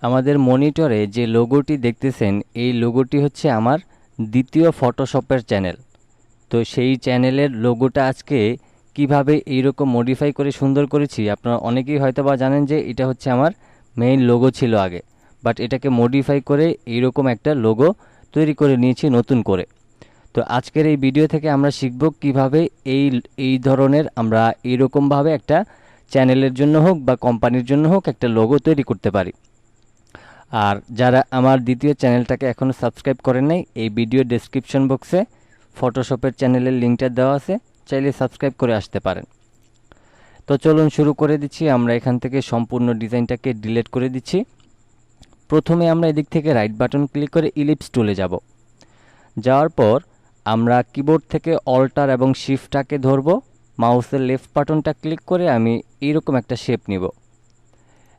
আমাদের মনিটরে যে লোগোটি দেখতেছেন এই লোগোটি হচ্ছে আমার দ্বিতীয় ফটোশপের চ্যানেল। তো সেই চ্যানেলের লোগোটা আজকে কিভাবে এইরকম মডিফাই করে সুন্দর করেছি, আপনারা অনেকেই হয়তো বা জানেন যে এটা হচ্ছে আমার মেইন লোগো ছিল আগে, বাট এটাকে মডিফাই করে এইরকম একটা লোগো তৈরি করে নিয়েছি নতুন করে। তো আজকের এই ভিডিও থেকে আমরা শিখব কিভাবে এই ধরনের আমরা এইরকমভাবে একটা চ্যানেলের জন্য হোক বা কোম্পানির জন্য হোক একটা লোগো তৈরি করতে পারি। আর যারা আমার দ্বিতীয় চ্যানেলটাকে এখনও সাবস্ক্রাইব করেন নাই, এই ভিডিও ডেসক্রিপশন বক্সে ফটোশপের চ্যানেলের লিঙ্কটা দেওয়া আছে, চাইলে সাবস্ক্রাইব করে আসতে পারেন। তো চলুন শুরু করে দিচ্ছি। আমরা এখান থেকে সম্পূর্ণ ডিজাইনটাকে ডিলিট করে দিচ্ছি। প্রথমে আমরা এদিক থেকে রাইট বাটন ক্লিক করে ইলিপস টুলে যাব। যাওয়ার পর আমরা কিবোর্ড থেকে অল্টার এবং শিফটটাকে ধরব, মাউসের লেফট বাটনটা ক্লিক করে আমি এইরকম একটা শেপ নিব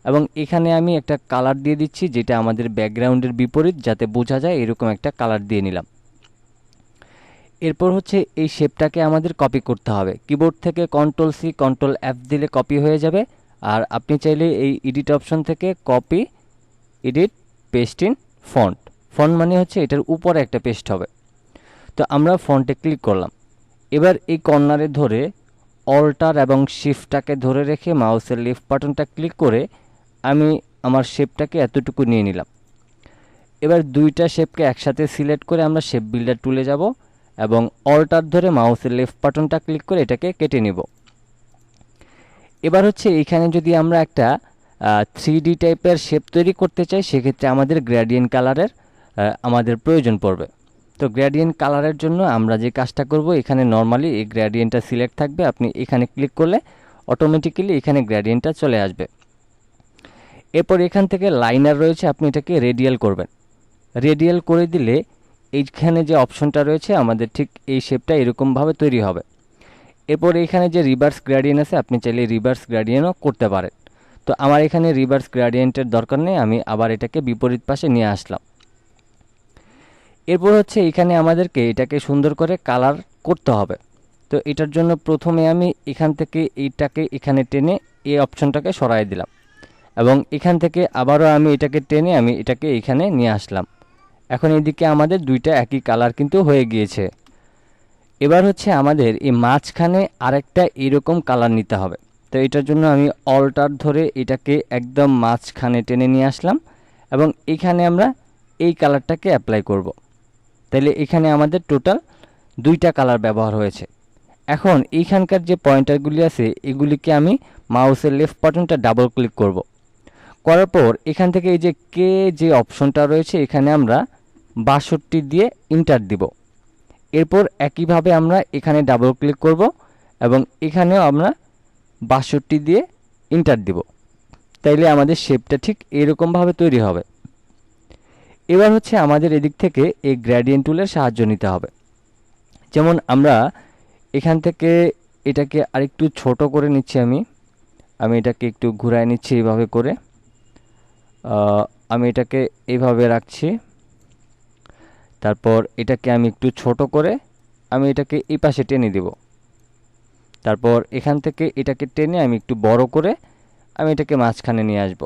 এবং এখানে আমি একটা কালার দিয়ে দিচ্ছি যেটা আমাদের ব্যাকগ্রাউন্ডের বিপরীত, যাতে বোঝা যায় এরকম একটা কালার দিয়ে নিলাম। এরপর হচ্ছে এই শেপটাকে আমাদের কপি করতে হবে। কিবোর্ড থেকে Ctrl+C Ctrl+F দিলে কপি হয়ে যাবে। আর আপনি চাইলে এই এডিট অপশন থেকে copy, edit, paste in font. Font মানে হচ্ছে এটার উপরে একটা পেস্ট হবে। তো আমরা ফন্টে ক্লিক করলাম। এবার এই কর্নারে ধরে অল্টার এবং শিফটটাকে ধরে রেখে মাউসের লেফট বাটনটা ক্লিক করে আমি আমার শেপটাকে এতটুকু নিয়ে নিলাম। এবার দুইটা শেপকে একসাথে সিলেক্ট করে আমরা শেপ বিল্ডার টুলে যাব এবং অল্টার ধরে মাউসের লেফট বাটনটা ক্লিক করে এটাকে কেটে নিব। এবার হচ্ছে এইখানে যদি আমরা একটা 3D টাইপের শেপ তৈরি করতে চাই, সেক্ষেত্রে আমাদের গ্রেডিয়েন্ট কালারের আমাদের প্রয়োজন পড়বে। তো গ্রেডিয়েন্ট কালারের জন্য আমরা যে কাজটা করব, এখানে নর্মালি এই গ্রেডিয়েন্টটা সিলেক্ট থাকবে, আপনি এখানে ক্লিক করলে অটোমেটিক্যালি এখানে গ্রেডিয়েন্টটা চলে আসবে। এরপর এখান থেকে লাইনার রয়েছে, আপনি এটাকে রেডিয়াল করবেন। রেডিয়াল করে দিলে এইখানে যে অপশনটা রয়েছে আমাদের ঠিক এই শেপটা এরকমভাবে তৈরি হবে। এরপর এখানে যে রিভার্স গ্রেডিয়েন্ট আছে, আপনি চাইলে রিভার্স গ্রেডিয়েন্টও করতে পারেন। তো আমার এখানে রিভার্স গ্রেডিয়েন্টের দরকার নেই, আমি আবার এটাকে বিপরীত পাশে নিয়ে আসলাম। এরপর হচ্ছে এখানে আমাদেরকে এটাকে সুন্দর করে কালার করতে হবে। তো এটার জন্য প্রথমে আমি এখান থেকে এইটাকে এখানে টেনে এই অপশনটাকে সরাই দিলাম এবং এখান থেকে আবারও আমি এটাকে টেনে আমি এটাকে এখানে নিয়ে আসলাম। এখন এদিকে আমাদের দুইটা একই কালার কিন্তু হয়ে গিয়েছে। এবার হচ্ছে আমাদের এই মাঝখানে আরেকটা এরকম কালার নিতে হবে। তো এটার জন্য আমি অল্টার ধরে এটাকে একদম মাঝখানে টেনে নিয়ে আসলাম এবং এখানে আমরা এই কালারটাকে অ্যাপ্লাই করব। তাইলে এখানে আমাদের টোটাল দুইটা কালার ব্যবহার হয়েছে। এখন এইখানকার যে পয়েন্টারগুলি আছে এগুলিকে আমি মাউসের লেফট বাটনটা ডাবল ক্লিক করব। করার পর এখান থেকে এই যে কে যে অপশনটা রয়েছে এখানে আমরা 62 দিয়ে ইন্টার দিব। এরপর একইভাবে আমরা এখানে ডাবল ক্লিক করব এবং এখানেও আমরা 62 দিয়ে ইন্টার দিব। তাইলে আমাদের শেপটা ঠিক এরকমভাবে তৈরি হবে। এবার হচ্ছে আমাদের এদিক থেকে এই গ্রেডিয়েন্ট টুলের সাহায্য নিতে হবে। যেমন আমরা এখান থেকে এটাকে আরেকটু ছোট করে নিচ্ছি, আমি এটাকে একটু ঘুরায় নিচ্ছি এইভাবে করে। আমি এটাকে এইভাবে রাখছি। তারপর এটাকে আমি একটু ছোট করে আমি এটাকে এই পাশে টেনে দেব। তারপর এখান থেকে এটাকে টেনে আমি একটু বড় করে আমি এটাকে মাঝখানে নিয়ে আসব।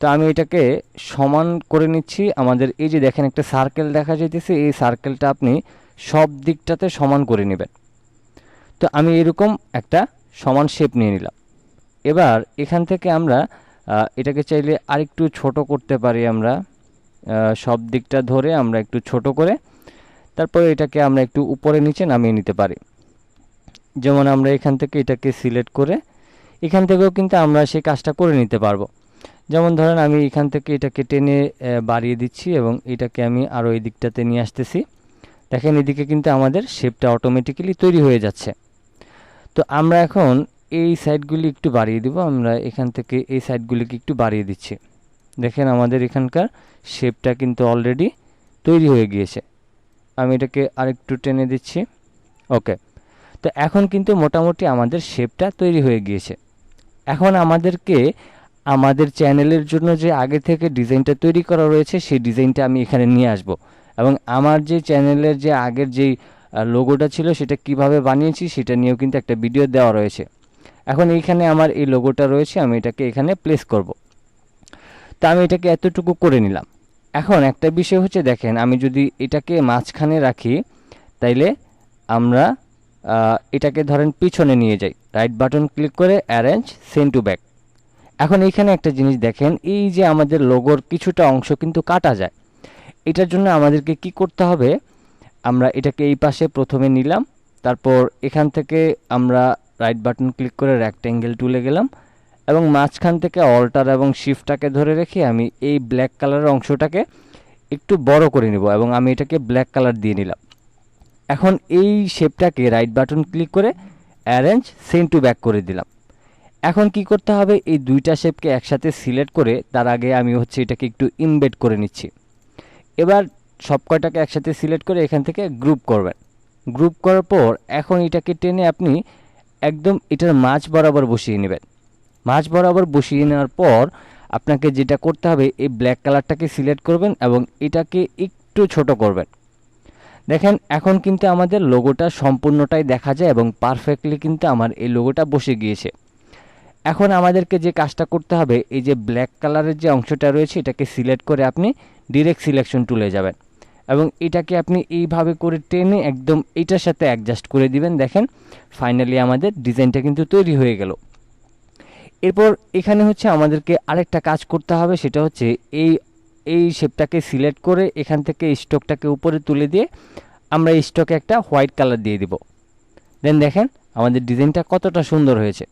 তো আমি এটাকে সমান করে নিচ্ছি। আমাদের এই যে দেখেন একটা সার্কেল দেখা যাইতেছে, এই সার্কেলটা আপনি সব দিকটাতে সমান করে নেবেন। তো আমি এরকম একটা সমান শেপ নিয়ে নিলাম। এবার এখান থেকে আমরা এটাকে চাইলে আরেকটু ছোট করতে পারি। আমরা সব দিকটা ধরে আমরা একটু ছোট করে তারপরে এটাকে আমরা একটু উপরে নিচে নামিয়ে নিতে পারি। যেমন আমরা এখান থেকে এটাকে সিলেক্ট করে এখান থেকেও কিন্তু আমরা সেই কাজটা করে নিতে পারবো। যেমন ধরেন আমি এখান থেকে এটাকে টেনে বাড়িয়ে দিচ্ছি এবং এটাকে আমি আরও এই দিকটাতে নিয়ে আসতেছি। দেখেন এদিকে কিন্তু আমাদের শেপটা অটোমেটিক্যালি তৈরি হয়ে যাচ্ছে। তো আমরা এখন এই সাইডগুলি একটু বাড়িয়ে দিব। আমরা এখান থেকে এই সাইডগুলিকে একটু বাড়িয়ে দিচ্ছি। দেখেন আমাদের এখানকার শেপটা কিন্তু অলরেডি তৈরি হয়ে গিয়েছে। আমি এটাকে আরেকটু টেনে দিচ্ছি। ওকে, তো এখন কিন্তু মোটামুটি আমাদের শেপটা তৈরি হয়ে গিয়েছে। এখন আমাদেরকে আমাদের চ্যানেলের জন্য যে আগে থেকে ডিজাইনটা তৈরি করা রয়েছে সেই ডিজাইনটা আমি এখানে নিয়ে আসব এবং আমার যে চ্যানেলের যে আগের যেই লোগোটা ছিল সেটা কিভাবে বানিয়েছি সেটা নিয়েও কিন্তু একটা ভিডিও দেওয়া রয়েছে। এখন এইখানে আমার এই লোগোটা রয়েছে, আমি এটাকে এখানে প্লেস করব। তো আমি এটাকে এতটুকু করে নিলাম। এখন একটা বিষয় হচ্ছে, দেখেন আমি যদি এটাকে মাঝখানে রাখি তাইলে আমরা এটাকে ধরেন পিছনে নিয়ে যাই, রাইট বাটন ক্লিক করে অ্যারেঞ্জ সেন্ড টু ব্যাক। এখন এইখানে একটা জিনিস দেখেন, এই যে আমাদের লোগোর কিছুটা অংশ কিন্তু কাটা যায়। এটার জন্য আমাদেরকে কি করতে হবে, আমরা এটাকে এই পাশে প্রথমে নিলাম, তারপর এখান থেকে আমরা রাইট বাটন ক্লিক করে রেক্ট্যাঙ্গেল টুলে গেলাম এবং মাঝখান থেকে অল্টার এবং শিফটটাকে ধরে রেখে আমি এই ব্ল্যাক কালারের অংশটাকে একটু বড় করে নিব এবং আমি এটাকে ব্ল্যাক কালার দিয়ে নিলাম। এখন এই শেপটাকে রাইট বাটন ক্লিক করে অ্যারেঞ্জ সেন্ড টু ব্যাক করে দিলাম। এখন কি করতে হবে, এই দুইটা শেপকে একসাথে সিলেক্ট করে তার আগে আমি হচ্ছে এটাকে একটু ইমবেড করে নিচ্ছি। এবার সব কয়টাকে একসাথে সিলেক্ট করে এখান থেকে গ্রুপ করবেন। গ্রুপ করার পর এখন এটাকে টেনে আপনি একদম এটার মাঝ বরাবর বসিয়ে নেবেন। মাঝ বরাবর বসিয়ে নেওয়ার পর আপনাকে যেটা করতে হবে, এই ব্ল্যাক কালারটাকে সিলেক্ট করবেন এবং এটাকে একটু ছোট করবেন। দেখেন এখন কিন্তু আমাদের লোগোটা সম্পূর্ণটাই দেখা যায় এবং পারফেক্টলি কিন্তু আমার এই লোগোটা বসে গিয়েছে। এখন আমাদেরকে যে কাজটা করতে হবে, এই যে ব্ল্যাক কালারের যে অংশটা রয়েছে এটাকে সিলেক্ট করে আপনি ডিরেক্ট সিলেকশন টুলে যাবেন এবং এটাকে আপনি এইভাবে করে টেনে একদম এটার সাথে অ্যাডজাস্ট করে দিবেন। দেখেন ফাইনালি আমাদের ডিজাইনটা কিন্তু তৈরি হয়ে গেল। এরপর এখানে হচ্ছে আমাদেরকে আরেকটা কাজ করতে হবে, সেটা হচ্ছে এই শেপটাকে সিলেক্ট করে এখান থেকে স্টকটাকে উপরে তুলে দিয়ে আমরা এই স্টকে একটা হোয়াইট কালার দিয়ে দিব। দেন দেখেন আমাদের ডিজাইনটা কতটা সুন্দর হয়েছে।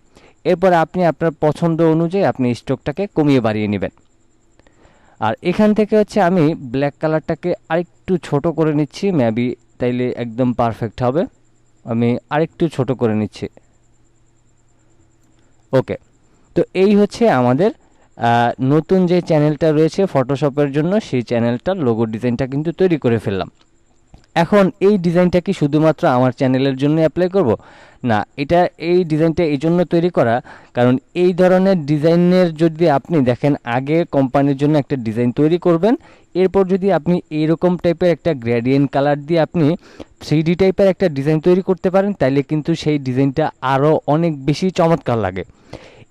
এরপর আপনি আপনার পছন্দ অনুযায়ী আপনি স্টকটাকে কমিয়ে বাড়িয়ে নেবেন। আর এখান থেকে হচ্ছে আমি ব্ল্যাক কালারটাকে আরেকটু ছোট করে নিচ্ছি, মেবি তাইলে একদম পারফেক্ট হবে। আমি আরেকটু ছোট করে নিচ্ছি। ওকে, তো এই হচ্ছে আমাদের নতুন যে চ্যানেলটা রয়েছে ফটোশপের জন্য, সেই চ্যানেলটার লোগো ডিজাইনটা কিন্তু তৈরি করে ফেললাম। এখন এই ডিজাইনটা কি শুধুমাত্র আমার চ্যানেলের জন্য অ্যাপ্লাই করব? না, এই ডিজাইনটা এই জন্য তৈরি করা, কারণ এই ধরনের ডিজাইনের যদি আপনি দেখেন, আগে কোম্পানির জন্য একটা ডিজাইন তৈরি করবেন, এরপর যদি আপনি এইরকম টাইপের একটা গ্রেডিয়েন্ট কালার দিয়ে আপনি 3D টাইপের একটা ডিজাইন তৈরি করতে পারেন, তাইলে কিন্তু সেই ডিজাইনটা আরও অনেক বেশি চমৎকার লাগে।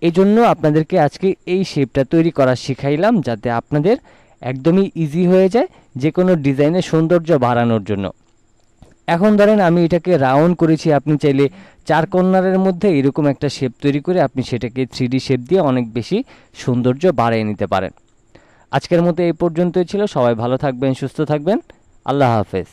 এই জন্য আপনাদেরকে আজকে এই শেপটা তৈরি করা শিখাইলাম, যাতে আপনাদের একদমই ইজি হয়ে যায় যে কোনো ডিজাইনের সৌন্দর্য বাড়ানোর জন্য। এখন ধরেন আমি এটাকে রাউন্ড করেছি, আপনি চাইলে 4 কর্নারের মধ্যে এরকম একটা শেপ তৈরি করে আপনি সেটাকে 3D শেপ দিয়ে অনেক বেশি সৌন্দর্য বাড়িয়ে নিতে পারেন। আজকের মতো এই পর্যন্তই ছিল। সবাই ভালো থাকবেন, সুস্থ থাকবেন। আল্লাহ হাফেজ।